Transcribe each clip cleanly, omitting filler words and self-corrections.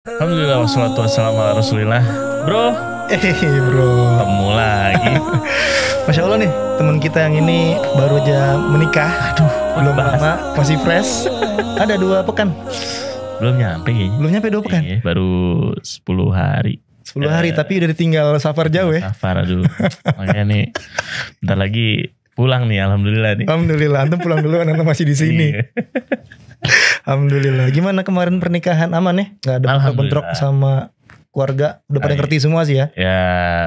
Alhamdulillah wassalatu wassalamu ala rasulillah. Bro, Bro, ketemu lagi. Masya Allah nih teman kita yang ini baru aja menikah. Aduh, belum lama, masih fresh. Ada 2 pekan. Belum nyampe kayaknya. Belum nyampe 2 pekan. Iya, baru 10 hari. 10 hari tapi udah ditinggal safar jauh ya. Safar aduh. Makanya nih bentar lagi pulang nih, alhamdulillah nih. Alhamdulillah, antum pulang dulu, antum masih di sini. Iya. Alhamdulillah. Gimana kemarin pernikahan, aman ya? Gak ada bentrok sama keluarga? Udah pada ngerti semua sih ya? Ya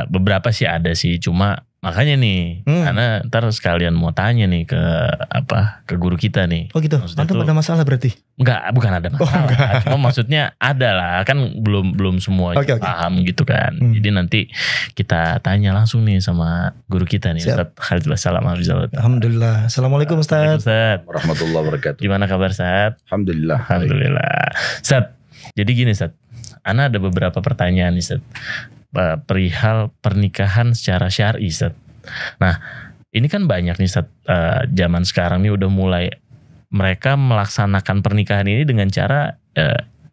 beberapa sih ada sih, cuma makanya nih, karena ntar sekalian mau tanya nih ke guru kita nih. Oh gitu. Maksudnya Antum ada masalah berarti? Enggak, bukan ada masalah. Cuma maksudnya ada lah, kan belum semua Oke. paham gitu kan. Jadi nanti kita tanya langsung nih sama guru kita nih, Ustaz Khalid Wassalam. Alhamdulillah. Assalamualaikum Ustaz. Warahmatullahi wabarakatuh. Gimana kabar Ustaz? Alhamdulillah. Alhamdulillah. Ustaz, jadi gini Ustaz, Ana ada beberapa pertanyaan nih Ustaz, perihal pernikahan secara syar'i Ustaz. Nah ini kan banyak nih Ustaz, zaman sekarang nih udah mulai mereka melaksanakan pernikahan ini dengan cara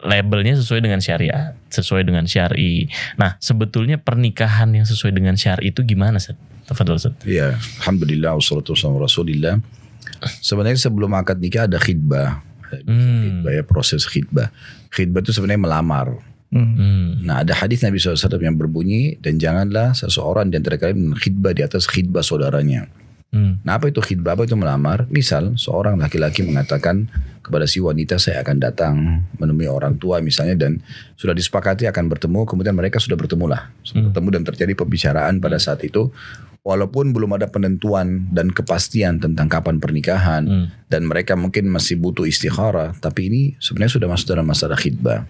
labelnya sesuai dengan syariat, sesuai dengan syar'i. Nah sebetulnya pernikahan yang sesuai dengan syar'i itu gimana Ustaz? Tafadhol Ustaz. Iya, alhamdulillah wassalatu wassalamu rasulillah. Sebenarnya sebelum akad nikah ada khidbah. Khidbah ya, proses khidbah. Khidbah itu sebenarnya melamar. Nah ada hadis Nabi SAW yang berbunyi, dan janganlah seseorang di antara kalian khidbah di atas khidbah saudaranya. Nah apa itu khidbah? Apa itu melamar? Misal seorang laki-laki mengatakan kepada si wanita, saya akan datang menemui orang tua misalnya, dan sudah disepakati akan bertemu, kemudian mereka sudah bertemu dan terjadi pembicaraan pada saat itu. Walaupun belum ada penentuan dan kepastian tentang kapan pernikahan, dan mereka mungkin masih butuh istikharah, tapi ini sebenarnya sudah masuk dalam masalah khidbah.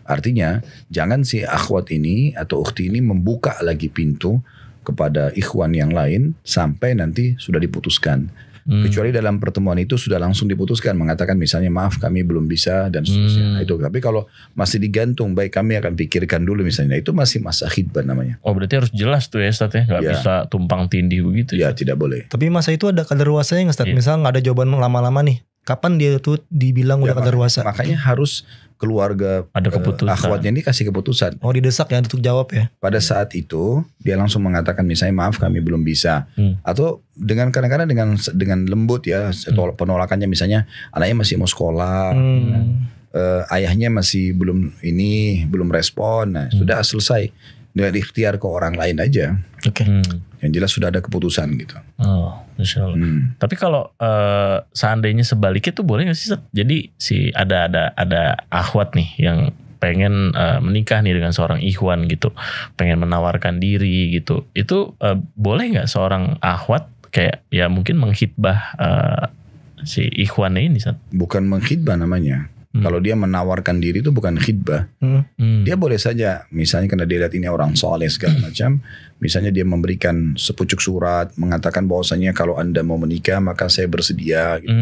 Artinya jangan si akhwat ini atau ukhti ini membuka lagi pintu kepada ikhwan yang lain sampai nanti sudah diputuskan. Kecuali dalam pertemuan itu sudah langsung diputuskan, mengatakan misalnya maaf kami belum bisa dan seterusnya. Nah, itu. Tapi kalau masih digantung, baik kami akan pikirkan dulu misalnya, itu masih masa khidbah namanya. Oh berarti harus jelas tuh ya Ustaz ya, nggak bisa tumpang tindih begitu ya? Tidak boleh. Tapi masa itu ada kadaluarsanya nggak Ustaz? Misal nggak ada jawaban lama-lama nih, kapan dia tuh dibilang udah kadaluarsa? Makanya harus keluarga ada keputusan. Akhwatnya ini kasih keputusan. Oh didesak ya untuk jawab ya? Pada saat itu dia langsung mengatakan misalnya maaf kami belum bisa. Atau dengan kadang-kadang dengan lembut ya, penolakannya misalnya anaknya masih mau sekolah, ayahnya masih belum respon. Nah sudah selesai, dengan ikhtiar ke orang lain aja. Yang jelas sudah ada keputusan gitu. Oh, Masya Allah. Tapi kalau seandainya sebaliknya tuh boleh nggak sih? Jadi ada akhwat nih yang pengen menikah nih dengan seorang ikhwan gitu, pengen menawarkan diri gitu. Itu boleh nggak seorang akhwat kayak ya mungkin menghitbah si ikhwannya ini? Bukan menghitbah namanya. Kalau dia menawarkan diri itu bukan khidbah. Dia boleh saja, misalnya karena dia lihat ini orang soleh segala macam, misalnya dia memberikan sepucuk surat mengatakan bahwasanya kalau Anda mau menikah maka saya bersedia gitu.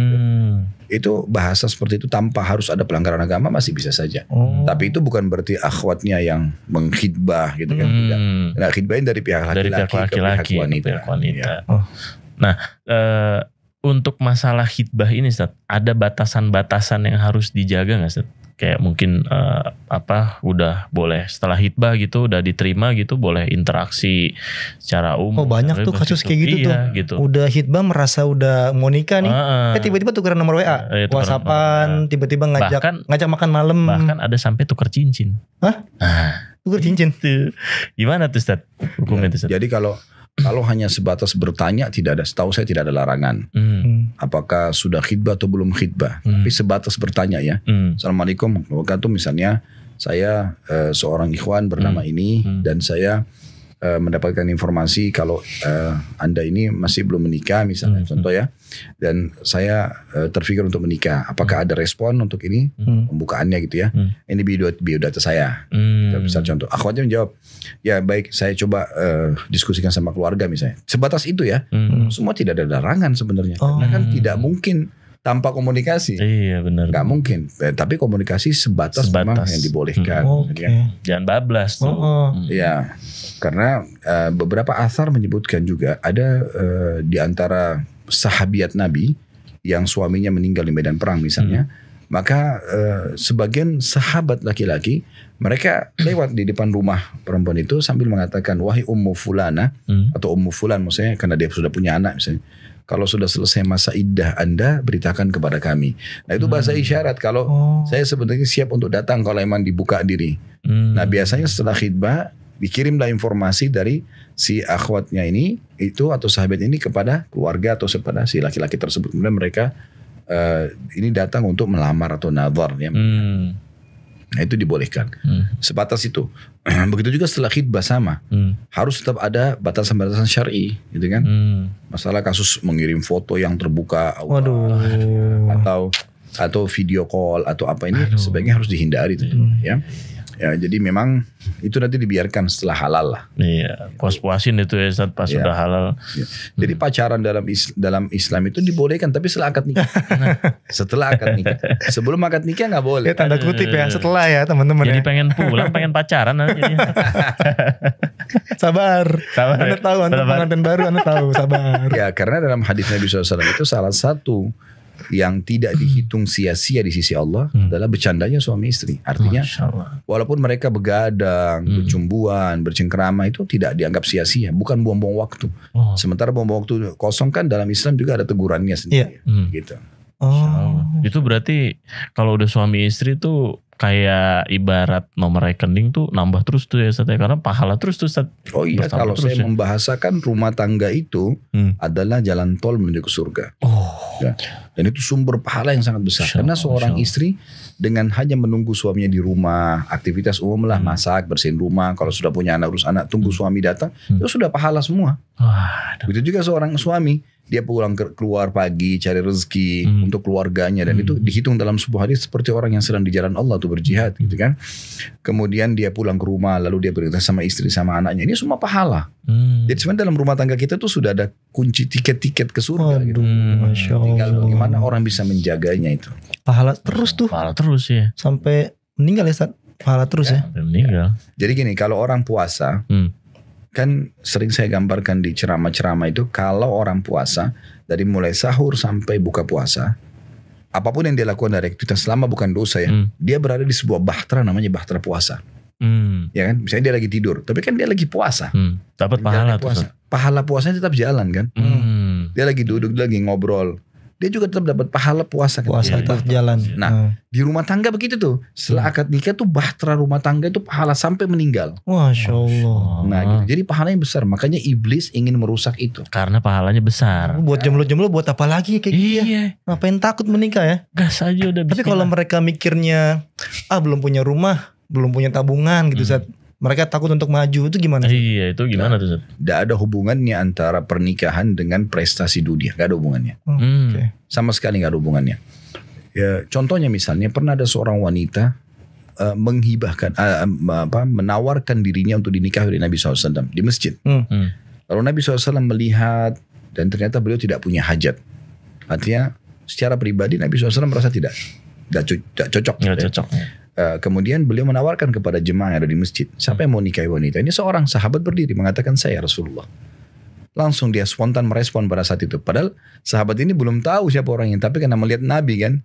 Itu bahasa seperti itu tanpa harus ada pelanggaran agama masih bisa saja. Tapi itu bukan berarti akhwatnya yang mengkhidbah gitu kan. Nah khidbahnya dari pihak laki-laki ke pihak wanita. Ya. Nah untuk masalah khidbah ini Ustaz, ada batasan-batasan yang harus dijaga nggak Ustaz? Kayak mungkin udah boleh setelah khidbah gitu, udah diterima gitu, boleh interaksi secara umum. Oh banyak tuh kasus kayak gitu gitu. Udah khidbah merasa udah mau nikah nih, tiba-tiba tukeran nomor WA, WhatsAppan, tiba-tiba ngajak makan malam. Bahkan ada sampai tukar cincin. Hah? Tukar cincin? Gimana tuh Ustaz? Hukumnya tuh Ustaz? Jadi kalau hanya sebatas bertanya tidak ada, setahu saya tidak ada larangan. Apakah sudah khidbah atau belum khidbah. Tapi sebatas bertanya ya. Assalamualaikum warahmatullahi wabarakatuh. Misalnya saya seorang ikhwan bernama ini dan saya mendapatkan informasi kalau Anda ini masih belum menikah misalnya, contoh ya. Dan saya terpikir untuk menikah. Apakah ada respon untuk ini? Pembukaannya gitu ya. Ini biodata saya. Misal contoh, akhwatnya menjawab, ya baik saya coba diskusikan sama keluarga misalnya. Sebatas itu ya. Semua tidak ada larangan sebenarnya. Karena kan tidak mungkin tanpa komunikasi. Iya benar. Gak mungkin. Tapi komunikasi sebatas memang yang dibolehkan. Ya. Jangan bablas tuh. Ya. Karena beberapa asar menyebutkan juga ada di antara sahabiat Nabi yang suaminya meninggal di medan perang misalnya, maka sebagian sahabat laki-laki Mereka lewat di depan rumah perempuan itu sambil mengatakan, wahai Ummu Fulana, atau Ummu Fulan maksudnya karena dia sudah punya anak misalnya. Kalau sudah selesai masa iddah Anda, beritakan kepada kami. Nah itu bahasa isyarat kalau saya sebenarnya siap untuk datang kalau emang dibuka diri. Nah biasanya setelah khidbah, dikirimlah informasi dari si akhwatnya ini, itu atau sahabat ini kepada keluarga atau kepada si laki-laki tersebut. Kemudian mereka ini datang untuk melamar atau nazar. Ya. Nah itu dibolehkan. Sebatas itu. Begitu juga setelah khidbah sama. Harus tetap ada batasan-batasan syar'i, gitu kan? Masalah kasus mengirim foto yang terbuka, atau video call atau apa ini sebaiknya harus dihindari, ya. Ya, jadi memang itu nanti dibiarkan setelah halal lah. Iya, puas-puasin itu ya Ustaz pas sudah halal. Ya. Jadi pacaran dalam Islam itu dibolehkan tapi setelah akad nikah. Setelah akad nikah. Sebelum akad nikah nggak boleh. Ya tanda kutip ya, setelah ya teman-teman. Jadi ya. pengen pulang, pengen pacaran nanti. Sabar. Anda tahu, Anda pengantin baru, Anda tahu, sabar. Ya, karena dalam hadis Nabi SAW itu salah satu yang tidak dihitung sia-sia di sisi Allah adalah bercandanya suami istri. Artinya walaupun mereka begadang, bercumbuan, bercengkerama itu tidak dianggap sia-sia, bukan buang-buang waktu. Sementara buang-buang waktu kosong kan dalam Islam juga ada tegurannya sendiri. Gitu. Itu berarti kalau udah suami istri tuh kayak ibarat nomor rekening tuh nambah terus tuh ya Ustaz, karena pahala terus tuh Ustaz. Oh iya, kalau saya membahasakan rumah tangga itu adalah jalan tol menuju ke surga. Ya. Dan itu sumber pahala yang sangat besar. Karena seorang istri dengan hanya menunggu suaminya di rumah, aktivitas umum lah, masak, bersihin rumah, kalau sudah punya anak, urus anak, tunggu suami datang, itu sudah pahala semua. Begitu juga seorang suami, dia pulang keluar pagi, cari rezeki untuk keluarganya, dan itu dihitung dalam sebuah hadis seperti orang yang sedang di jalan Allah tuh berjihad, gitu kan. Kemudian dia pulang ke rumah, lalu dia berinteraksi sama istri, sama anaknya, ini semua pahala. Jadi sebenarnya dalam rumah tangga kita tuh sudah ada kunci tiket-tiket ke surga. Gitu. Masya Allah. Tinggal bagaimana orang bisa menjaganya itu. Pahala terus tuh. Pahala terus ya. Sampai meninggal ya Ustaz. Pahala terus ya. Meninggal. Jadi gini, kalau orang puasa, kan sering saya gambarkan di ceramah-ceramah itu, kalau orang puasa dari mulai sahur sampai buka puasa, apapun yang dia lakukan dari aktivitas selama bukan dosa ya, dia berada di sebuah bahtera namanya bahtera puasa. Ya kan, misalnya dia lagi tidur, tapi kan dia lagi puasa. Dapat pahala tuh. Pahala puasanya tetap jalan kan. Dia lagi duduk, lagi ngobrol, dia juga tetap dapat pahala puasa. Puasa tetap jalan. Nah, di rumah tangga begitu tuh. Setelah akad nikah tuh bahtera rumah tangga itu pahala sampai meninggal. Masya Allah. Nah, gitu. Jadi pahalanya besar. Makanya iblis ingin merusak itu. Karena pahalanya besar. Buat jomblo-jomblo buat apa lagi kayak gitu ya? Ngapain takut menikah ya? Gas aja udah. Tapi kalau mereka mikirnya, belum punya rumah, belum punya tabungan gitu Ustaz. Mereka takut untuk maju, itu gimana? Iya, itu gimana tuh Ustaz? Tidak ada hubungannya antara pernikahan dengan prestasi dunia. Gak ada hubungannya. Sama sekali gak ada hubungannya. Ya, contohnya misalnya pernah ada seorang wanita menghibahkan, menawarkan dirinya untuk dinikahi oleh Nabi SAW di masjid. Lalu Nabi SAW melihat dan ternyata beliau tidak punya hajat. Artinya secara pribadi Nabi SAW merasa tidak cocok. Nggak cocok. Kemudian beliau menawarkan kepada jemaah yang ada di masjid, siapa yang mau nikahi wanita ini? Seorang sahabat berdiri mengatakan, saya Rasulullah. Langsung dia spontan merespon pada saat itu. Padahal sahabat ini belum tahu siapa orangnya, tapi karena melihat Nabi kan,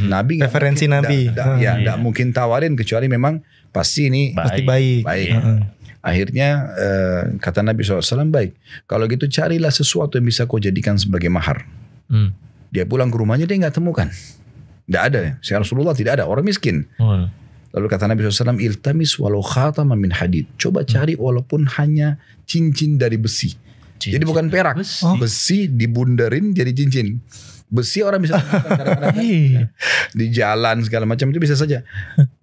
Nabi referensi Nabi, tidak mungkin tawarin kecuali memang pasti ini pasti baik. Akhirnya kata Nabi SAW, baik, kalau gitu carilah sesuatu yang bisa kau jadikan sebagai mahar. Dia pulang ke rumahnya, dia nggak temukan. Tidak ada, ya Rasulullah, tidak ada, orang miskin. Lalu kata Nabi SAW, iltamis walau khataman min hadid. Coba cari walaupun hanya cincin dari besi. Jadi bukan perak, besi dibundarin jadi cincin. Besi orang bisa di jalan segala macam itu bisa saja.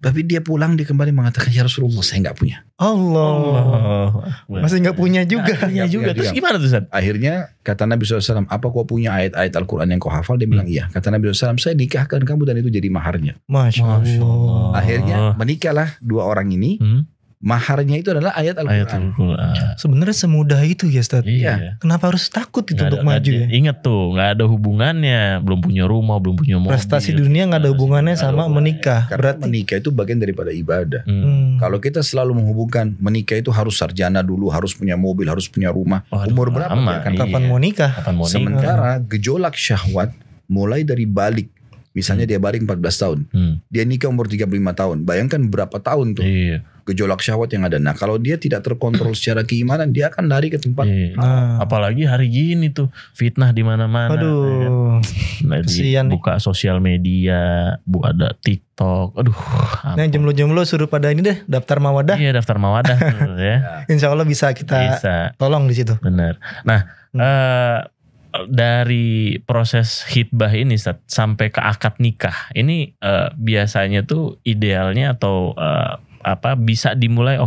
Tapi dia pulang, dia kembali mengatakan, ya Rasulullah, saya nggak punya. Allah. Masih nggak punya juga. Terus gimana tuh Ustaz? Akhirnya kata Nabi SAW, apa kau punya ayat-ayat Al-Quran yang kau hafal? Dia bilang iya. Kata Nabi SAW, saya nikahkan kamu dan itu jadi maharnya. Masya Allah. Akhirnya menikahlah dua orang ini. Maharnya itu adalah ayat Al-Quran. Sebenarnya semudah itu ya Ustaz. Iya. Kenapa harus takut gitu untuk maju ya? Ingat tuh, gak ada hubungannya. Belum punya rumah, belum punya mobil. Prestasi dunia gak ada hubungannya sama menikah. Karena menikah itu bagian daripada ibadah. Kalau kita selalu menghubungkan menikah itu harus sarjana dulu, harus punya mobil, harus punya rumah. Umur berapa dia akan kapan mau nikah? Sementara gejolak syahwat mulai dari balik. Misalnya dia baring 14 tahun. Dia nikah umur 35 tahun. Bayangkan berapa tahun tuh. Iya. Gejolak syahwat yang ada. Nah kalau dia tidak terkontrol secara keimanan, dia akan lari ke tempat. Apalagi hari gini tuh fitnah di mana-mana. Aduh. Kasian buka sosial media, ada TikTok. Aduh. Nah jomblo-jomblo suruh pada ini deh daftar mawadah. Iya daftar mawadah tuh, ya. Insya Allah bisa kita tolong di situ. Benar. Nah dari proses khitbah ini sampai ke akad nikah ini biasanya tuh idealnya atau bisa dimulai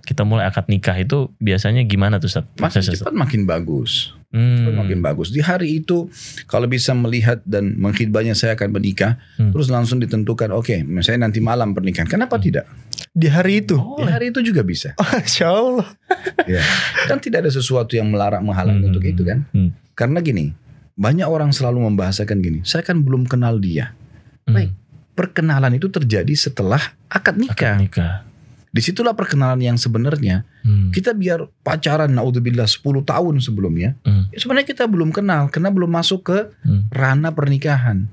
kita mulai akad nikah itu biasanya gimana tuh Ustaz? Makin cepat makin bagus. Makin bagus. Di hari itu kalau bisa melihat dan mengkhitbahnya saya akan menikah, terus langsung ditentukan misalnya nanti malam pernikahan. Kenapa tidak? Di hari itu? Di hari itu juga bisa. Insya Allah. Ya. Kan tidak ada sesuatu yang menghalang untuk itu kan? Karena gini, banyak orang selalu membahasakan gini, saya kan belum kenal dia. Baik, perkenalan itu terjadi setelah akad nikah. Disitulah perkenalan yang sebenarnya kita biar pacaran naudzubillah 10 tahun sebelumnya, sebenarnya kita belum kenal karena belum masuk ke ranah pernikahan.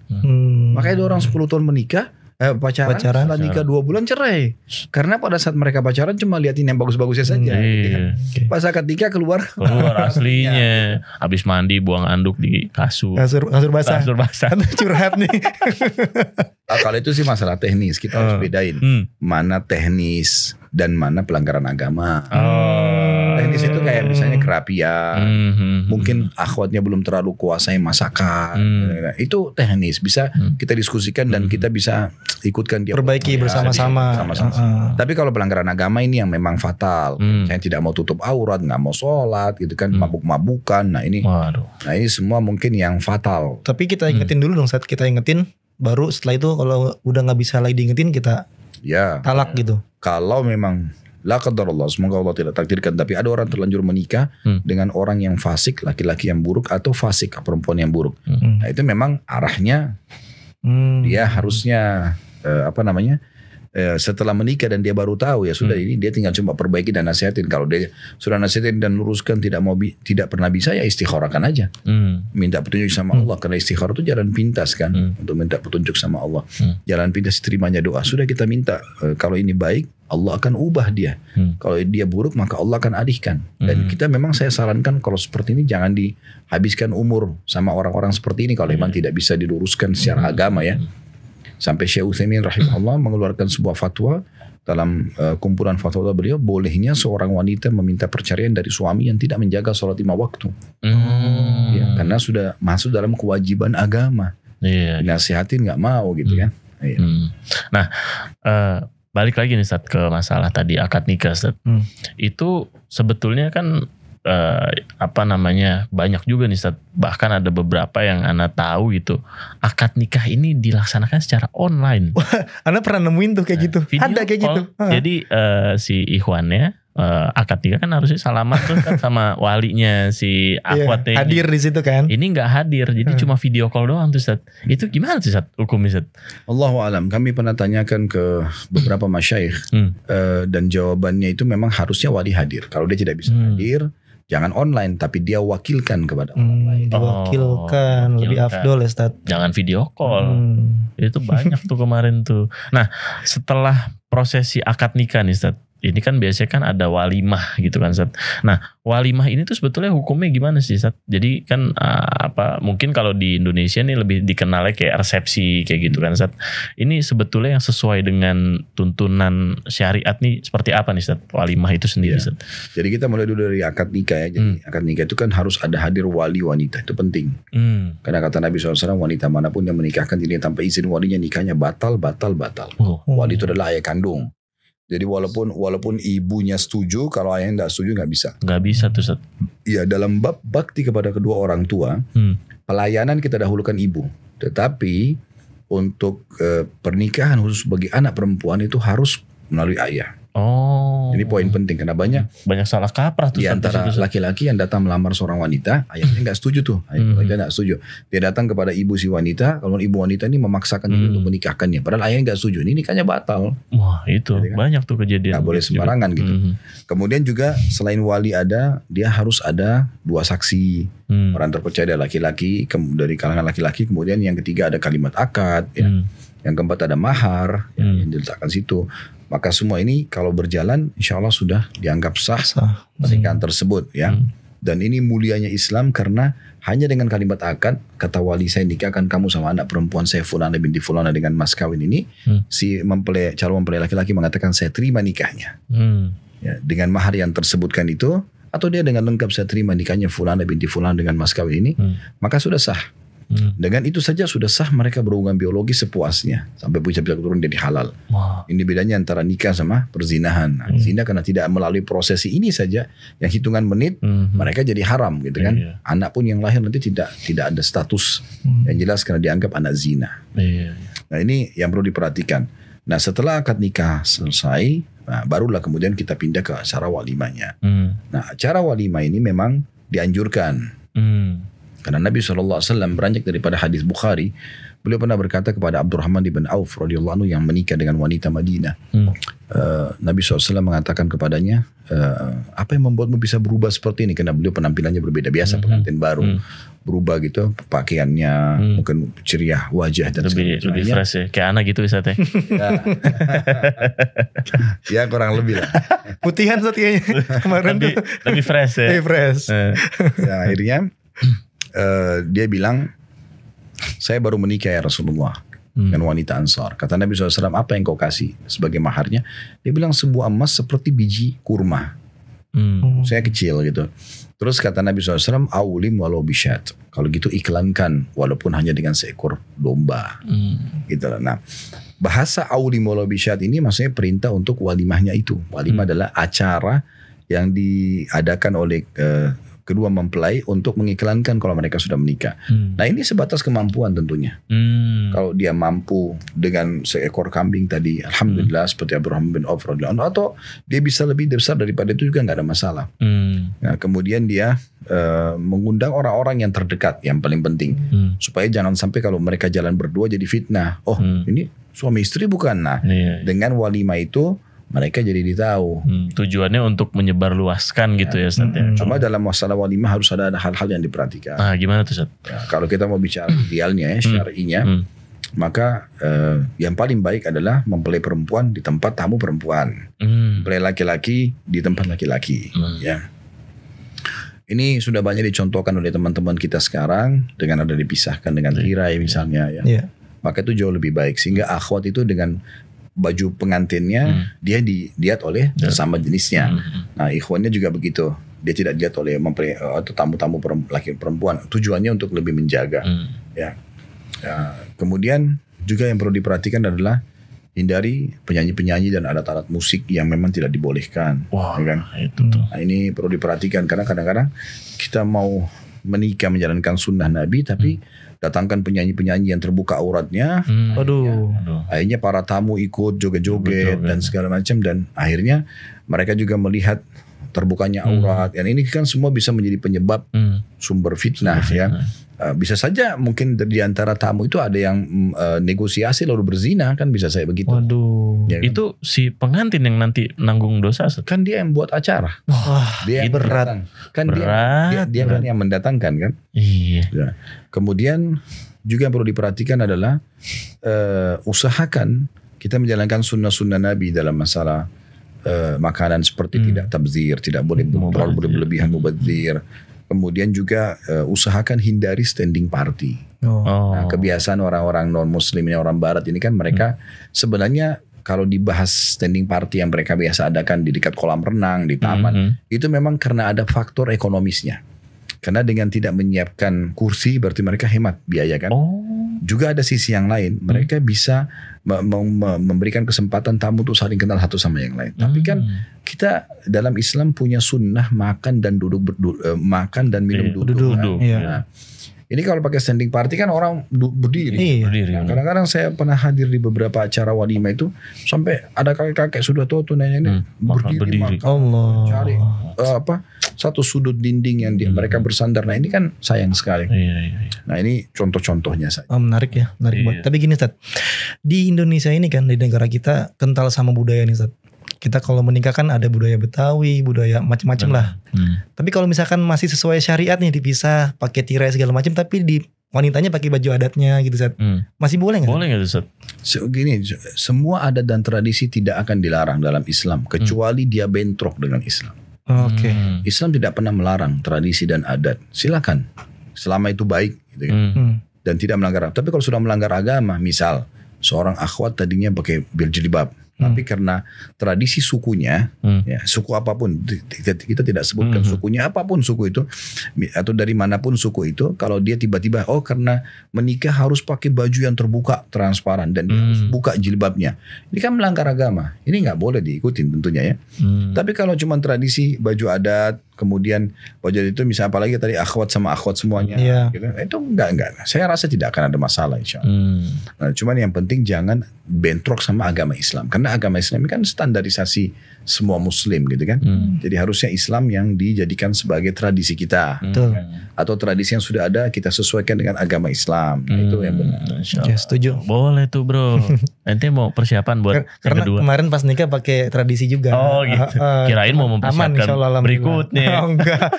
Makanya ada orang 10 tahun menikah, pacaran setelah nikah 2 bulan cerai. Karena pada saat mereka pacaran cuma liatin yang bagus-bagusnya saja. Pas akad nikah keluar aslinya. Habis mandi buang anduk di kasur basah. Curhat nih. Kalau itu sih masalah teknis, kita harus bedain mana teknis dan mana pelanggaran agama. Teknis itu kayak misalnya kerapian, mungkin akhwatnya belum terlalu kuasai masakan, itu teknis bisa kita diskusikan dan kita bisa ikutkan dia perbaiki bersama-sama. Tapi kalau pelanggaran agama ini yang memang fatal, saya tidak mau tutup aurat, nggak mau sholat, gitu kan, mabuk-mabukan, nah ini semua mungkin yang fatal. Tapi kita ingetin dulu dong, saat kita ingetin, baru setelah itu kalau udah nggak bisa lagi diingetin kita talak gitu. Kalau memang la qadarullah, semoga Allah tidak takdirkan, tapi ada orang terlanjur menikah dengan orang yang fasik, laki-laki yang buruk atau fasik perempuan yang buruk. Nah itu memang arahnya dia harusnya setelah menikah dan dia baru tahu, ya sudah ini dia tinggal cuma perbaiki dan nasihatin. Kalau dia sudah nasihatin dan luruskan tidak pernah bisa, ya istikharahkan aja. Minta petunjuk sama Allah, karena istikharah itu jalan pintas kan, untuk minta petunjuk sama Allah. Jalan pintas diterimanya doa. Sudah kita minta kalau ini baik, Allah akan ubah dia. Kalau dia buruk, maka Allah akan alihkan. Dan kita memang saya sarankan kalau seperti ini jangan dihabiskan umur sama orang-orang seperti ini kalau memang tidak bisa diluruskan secara agama ya. Sampai Syekh Utsaimin rahimahullah mengeluarkan sebuah fatwa dalam kumpulan fatwa beliau, bolehnya seorang wanita meminta perceraian dari suami yang tidak menjaga sholat 5 waktu. Ya, karena sudah masuk dalam kewajiban agama. Dinasihatin nggak mau gitu kan. Nah, balik lagi nih Ustaz ke masalah tadi akad nikah Ustaz. Itu sebetulnya kan banyak juga nih Ustaz. Bahkan ada beberapa yang Ana tahu gitu, akad nikah ini dilaksanakan secara online. Ana pernah nemuin tuh kayak gitu. Ada kayak gitu. Jadi si ikhwannya akad nikah kan harusnya salaman tuh kan sama walinya si akhwatnya. Hadir di situ kan. Ini nggak hadir, jadi cuma video call doang tuh Ustaz. Itu gimana tuh Ustaz hukumnya Ustaz? Allahu alam. Kami pernah tanyakan ke beberapa masyayikh dan jawabannya itu memang harusnya wali hadir. Kalau dia tidak bisa hadir, jangan online, tapi dia wakilkan kepada orang lain. Diwakilkan, lebih afdol ya Ustaz. Jangan video call. Itu banyak tuh kemarin tuh. Nah, setelah prosesi akad nikah nih Ustaz, ini kan biasanya kan ada walimah gitu kan Ustaz. Nah, walimah ini tuh sebetulnya hukumnya gimana sih Ustaz? Jadi kan mungkin kalau di Indonesia nih lebih dikenalnya kayak resepsi kayak gitu kan Ustaz. Ini sebetulnya yang sesuai dengan tuntunan syariat nih seperti apa nih Ustaz? Walimah itu sendiri Ustaz. Jadi kita mulai dulu dari akad nikah ya. Jadi akad nikah itu kan harus ada hadir wali wanita, itu penting. Karena kata Nabi SAW, wanita manapun yang menikahkan dirinya tanpa izin walinya, nikahnya batal. Wali itu adalah ayah kandung. Jadi walaupun ibunya setuju, kalau ayahnya tidak setuju nggak bisa. Nggak bisa tuh Ustaz. Ya, dalam bab bakti kepada kedua orang tua, pelayanan kita dahulukan ibu. Tetapi untuk pernikahan khusus bagi anak perempuan itu harus melalui ayah. Ini poin penting karena banyak salah kaprah tuh di antara laki-laki yang datang melamar seorang wanita, ayahnya nggak setuju tuh, ayahnya nggak setuju. Dia datang kepada ibu si wanita, kalau ibu wanita ini memaksakan diri untuk menikahkannya, padahal ayahnya nggak setuju, ini nikahnya batal. Wah itu kan? Banyak tuh kejadian. Nggak boleh sembarangan gitu. Kemudian juga selain wali ada, dia harus ada 2 saksi, orang terpercaya dari laki-laki, dari kalangan laki-laki. Kemudian yang ketiga ada kalimat akad, ya. Yang keempat ada mahar yang diletakkan situ. Maka semua ini kalau berjalan insya Allah sudah dianggap sah pernikahan tersebut ya. Dan ini mulianya Islam karena hanya dengan kalimat akad, kata wali saya nikahkan kamu sama anak perempuan saya Fulana binti Fulana dengan mas kawin ini, si calon mempelai laki-laki mengatakan saya terima nikahnya. Ya, dengan mahar yang tersebutkan itu, atau dia dengan lengkap saya terima nikahnya Fulana binti Fulana dengan mas kawin ini, maka sudah sah. Dengan itu saja sudah sah mereka berhubungan biologi sepuasnya sampai bisa turun jadi halal. Ini bedanya antara nikah sama perzinahan. Zina karena tidak melalui prosesi ini saja yang hitungan menit mereka jadi haram gitu kan. Anak pun yang lahir nanti tidak ada status yang jelas karena dianggap anak zina. Nah ini yang perlu diperhatikan. Nah setelah akad nikah selesai, nah, barulah kemudian kita pindah ke acara walimahnya. Nah acara walimah ini memang dianjurkan. Karena Nabi SAW beranjak daripada hadis Bukhari, beliau pernah berkata kepada Abdurrahman bin Auf radhiyallahu anhu yang menikah dengan wanita Madinah. Nabi SAW mengatakan kepadanya, apa yang membuatmu bisa berubah seperti ini? Karena beliau penampilannya berbeda, biasa pengantin baru. Berubah gitu, pakaiannya, mungkin ceria wajah dan lebih fresh ya, kayak anak gitu bisa teh. Ya kurang lebih lah. Putihan kayaknya kemarin lebih fresh ya. Lebih fresh. Ya, akhirnya dia bilang, saya baru menikah ya Rasulullah dengan wanita Ansar. Kata Nabi SAW, apa yang kau kasih sebagai maharnya? Dia bilang sebuah emas seperti biji kurma. Saya kecil gitu. Terus kata Nabi SAW, awlim walau bisyat. Kalau gitu iklankan walaupun hanya dengan seekor domba. Gitu lah. Nah, bahasa awlim walau bisyat ini maksudnya perintah untuk walimahnya itu. Walimah adalah acara yang diadakan oleh kedua mempelai untuk mengiklankan kalau mereka sudah menikah. Nah ini sebatas kemampuan tentunya. Kalau dia mampu dengan seekor kambing tadi, alhamdulillah seperti Abdurrahman bin Auf radhiyallahu anhu, atau dia bisa lebih besar daripada itu juga nggak ada masalah. Nah, kemudian dia mengundang orang-orang yang terdekat yang paling penting, supaya jangan sampai kalau mereka jalan berdua jadi fitnah. Oh ini suami istri bukan? Nah dengan walimah itu mereka jadi ditahu. Tujuannya untuk menyebarluaskan gitu ya Ustaz. Cuma dalam masalah walimah harus ada hal-hal yang diperhatikan. Nah gimana tuh Ustaz? Ya, kalau kita mau bicara idealnya ya, syar'inya, maka yang paling baik adalah mempelai perempuan di tempat tamu perempuan, mempelai laki-laki di tempat laki-laki. Ya. Ini sudah banyak dicontohkan oleh teman-teman kita sekarang dengan ada dipisahkan dengan tirai misalnya ya. Maka itu jauh lebih baik sehingga akhwat itu dengan baju pengantinnya dia dilihat oleh sesama jenisnya. Nah ikhwannya juga begitu, dia tidak dilihat oleh mempelai atau tamu-tamu laki perempuan. Tujuannya untuk lebih menjaga. Ya. Kemudian juga yang perlu diperhatikan adalah hindari penyanyi-penyanyi dan alat-alat musik yang memang tidak dibolehkan. Wah, ya kan? Itu tuh. Nah ini perlu diperhatikan karena kadang-kadang kita mau menikah menjalankan sunnah Nabi tapi datangkan penyanyi-penyanyi yang terbuka auratnya. Akhirnya para tamu ikut joget-joget dan segala macam, dan akhirnya mereka juga melihat terbukanya aurat. Dan ini kan semua bisa menjadi penyebab sumber fitnah ya. Bisa saja mungkin di antara tamu itu ada yang negosiasi lalu berzina, kan bisa saya begitu. Ya, kan? Itu si pengantin yang nanti nanggung dosa. Kan dia yang buat acara. Dia yang berat. Kan dia kan yang mendatangkan kan. Iya. Ya. Kemudian juga yang perlu diperhatikan adalah usahakan kita menjalankan sunnah-sunnah Nabi dalam masalah makanan seperti tidak tabzir, tidak boleh terlalu berlebihan mubadzir. Kemudian juga usahakan hindari standing party. Nah, kebiasaan orang-orang non-muslim ini, orang barat ini kan mereka sebenarnya kalau dibahas standing party yang mereka biasa adakan di dekat kolam renang, di taman, itu memang karena ada faktor ekonomisnya. Karena dengan tidak menyiapkan kursi berarti mereka hemat biaya kan. Juga ada sisi yang lain, mereka bisa memberikan kesempatan tamu untuk saling kenal satu sama yang lain. Tapi kan kita dalam Islam punya sunnah makan dan minum duduk. Duduk. Nah, Ini kalau pakai standing party kan orang berdiri. Iya. Berdiri. Nah, kadang-kadang saya pernah hadir di beberapa acara walimah itu sampai ada kakek-kakek sudah tua tuh nanya berdiri. Makan, Allah. cari satu sudut dinding yang mereka bersandar. Nah ini kan sayang sekali. Iya. Nah ini contoh-contohnya saja. Oh, menarik ya, menarik Iya. banget. Tapi gini Ustaz, di Indonesia ini kan, di negara kita kental sama budaya nih Ustaz. Kita kalau menikah kan ada budaya Betawi, budaya macam-macam lah. Tapi kalau misalkan masih sesuai syariat nih, dipisah, pakai tirai segala macam, tapi di wanitanya pakai baju adatnya gitu Ustaz. Masih boleh nggak? Boleh nggak Ustaz? Gini, semua adat dan tradisi tidak akan dilarang dalam Islam kecuali dia bentrok dengan Islam. Oke. Islam tidak pernah melarang tradisi dan adat. Silakan, selama itu baik, gitu kan. Dan tidak melanggar. Tapi kalau sudah melanggar agama, misal seorang akhwat tadinya pakai berjilbab, tapi karena tradisi sukunya, ya, suku apapun, kita tidak sebutkan sukunya, apapun suku itu, atau dari manapun suku itu, kalau dia tiba-tiba, karena menikah harus pakai baju yang terbuka, transparan, dan dia harus buka jilbabnya, ini kan melanggar agama, ini nggak boleh diikutin tentunya ya. Tapi kalau cuma tradisi, baju adat, kemudian baju itu misalnya apalagi tadi akhwat sama akhwat semuanya, gitu, itu enggak. Saya rasa tidak akan ada masalah insya Allah. Nah, cuman yang penting jangan bentrok sama agama Islam, karena agama Islam ini kan standarisasi semua Muslim gitu kan. Jadi harusnya Islam yang dijadikan sebagai tradisi kita, atau tradisi yang sudah ada kita sesuaikan dengan agama Islam. Nah, itu yang benar. Ya, setuju. Boleh tuh bro. Nanti mau persiapan buat yang Karena kedua. Kemarin pas nikah pakai tradisi juga. Oh gitu. Kirain mau mempersiapkan berikutnya. Oh enggak.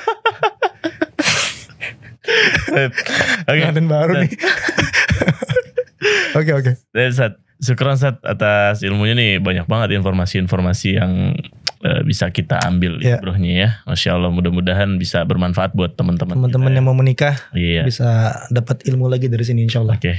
Oke. Pengantin baru nih. Oke. Syukran Ustaz atas ilmunya nih, banyak banget informasi-informasi yang bisa kita ambil ibrohnya ya. Masya Allah, mudah-mudahan bisa bermanfaat buat teman-teman yang mau menikah. Iya. Bisa dapat ilmu lagi dari sini insya Allah. Oke.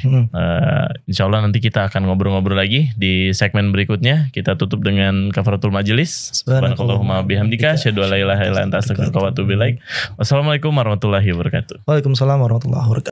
Insya Allah nanti kita akan ngobrol-ngobrol lagi di segmen berikutnya. Kita tutup dengan kafaratul majelis. Subhanakallahumma bihamdika asyhadu an la ilaha illa anta astaghfiruka wa atubu ilaik. Wassalamualaikum warahmatullahi wabarakatuh. Waalaikumsalam warahmatullahi wabarakatuh.